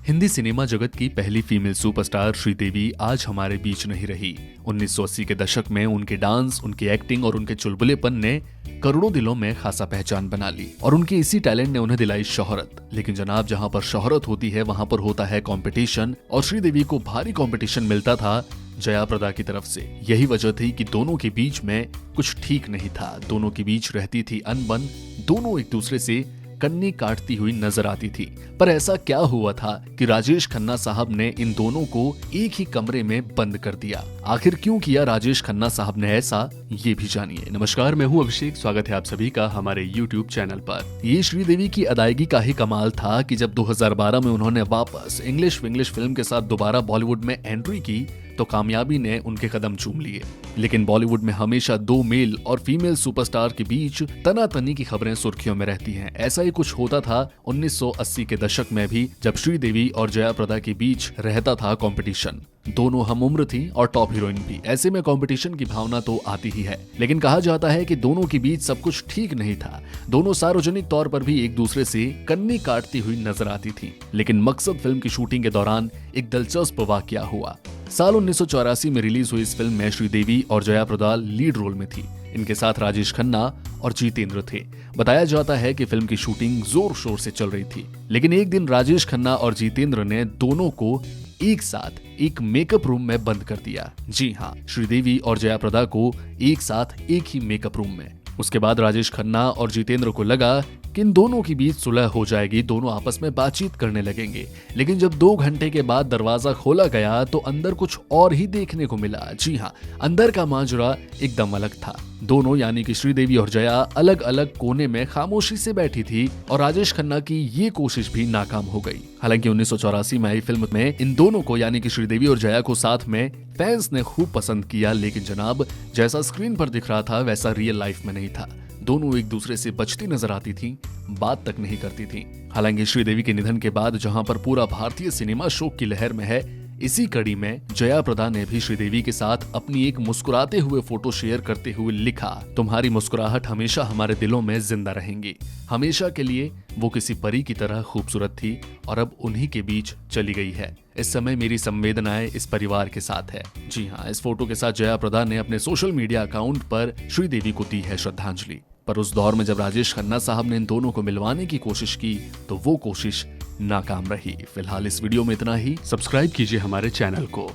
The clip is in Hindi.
हिंदी सिनेमा जगत की पहली फीमेल सुपरस्टार श्रीदेवी आज हमारे बीच नहीं रही। 1980 के दशक में उनके डांस, उनकी एक्टिंग और उनके चुलबुलेपन ने करोड़ों दिलों में खासा पहचान बना ली और उनके इसी टैलेंट ने उन्हें दिलाई शोहरत। लेकिन जनाब, जहां पर शोहरत होती है वहां पर होता है कंपटीशन, और श्रीदेवी को भारी कंपटीशन मिलता था जया प्रदा की तरफ से। यही वजह थी कि दोनों के बीच में कुछ ठीक नहीं था। दोनों के बीच रहती थी अनबन, दोनों एक दूसरे से कन्नी काटती हुई नजर आती थी। पर ऐसा क्या हुआ था कि राजेश खन्ना साहब ने इन दोनों को एक ही कमरे में बंद कर दिया? आखिर क्यों किया राजेश खन्ना साहब ने ऐसा, ये भी जानिए। नमस्कार, मैं हूं अभिषेक, स्वागत है आप सभी का हमारे YouTube चैनल पर। ये श्रीदेवी की अदायगी का ही कमाल था कि जब 2012 में उन्होंने वापस इंग्लिश फिल्म के साथ दोबारा बॉलीवुड में एंट्री की तो कामयाबी ने उनके कदम चूम लिए। लेकिन बॉलीवुड में हमेशा दो मेल और फीमेल सुपरस्टार के बीच तनातनी की खबरें सुर्खियों में रहती हैं। ऐसा ही कुछ होता था 1980 के दशक में भी, जब श्रीदेवी और जया प्रदा के बीच रहता था कंपटीशन। दोनों हम उम्र थी और टॉप हीरोइन भी। ऐसे में कंपटीशन की भावना तो आती ही है। लेकिन कहा जाता है कि दोनों के बीच सब कुछ ठीक नहीं था। दोनों सार्वजनिक तौर पर भी एक दूसरे से कन्नी काटती हुई नजर आती थी। लेकिन मकसद फिल्म की शूटिंग के दौरान एक दिलचस्प वाकया हुआ। साल 1984 में रिलीज हुई इस फिल्म में श्रीदेवी और जया प्रदा लीड रोल में थी। इनके साथ राजेश खन्ना और जितेंद्र थे। बताया जाता है कि फिल्म की शूटिंग जोर शोर से चल रही थी। लेकिन एक दिन राजेश खन्ना और जितेंद्र ने दोनों को एक साथ एक मेकअप रूम में बंद कर दिया। जी हाँ, श्रीदेवी और जया प्रदा को एक साथ एक ही मेकअप रूम में। उसके बाद राजेश खन्ना और जितेंद्र को लगा कि इन दोनों के बीच सुलह हो जाएगी, दोनों आपस में बातचीत करने लगेंगे। लेकिन जब 2 घंटे के बाद दरवाजा खोला गया तो अंदर कुछ और ही देखने को मिला। जी हाँ, अंदर का माजरा एकदम अलग था। दोनों यानी कि श्रीदेवी और जया अलग अलग कोने में खामोशी से बैठी थी और राजेश खन्ना की ये कोशिश भी नाकाम हो गई। हालांकि 1984 में आई फिल्म में इन दोनों को यानी कि श्रीदेवी और जया को साथ में फैंस ने खूब पसंद किया। लेकिन जनाब, जैसा स्क्रीन पर दिख रहा था वैसा रियल लाइफ में नहीं था। दोनों एक दूसरे से बचती नजर आती थीं, बात तक नहीं करती थीं। हालांकि श्रीदेवी के निधन के बाद जहां पर पूरा भारतीय सिनेमा शोक की लहर में है, इसी कड़ी में जया प्रदा ने भी श्रीदेवी के साथ अपनी एक मुस्कुराते हुए फोटो शेयर करते हुए लिखा, तुम्हारी मुस्कुराहट हमेशा हमारे दिलों में जिंदा रहेंगी। हमेशा के लिए वो किसी परी की तरह खूबसूरत थी और अब उन्हीं के बीच चली गई है। इस समय मेरी संवेदनाएं इस परिवार के साथ है। जी हाँ, इस फोटो के साथ जया प्रदा ने अपने सोशल मीडिया अकाउंट पर श्रीदेवी को दी है श्रद्धांजलि। पर उस दौर में जब राजेश खन्ना साहब ने इन दोनों को मिलवाने की कोशिश की तो वो कोशिश नाकाम रही। फिलहाल इस वीडियो में इतना ही। सब्सक्राइब कीजिए हमारे चैनल को।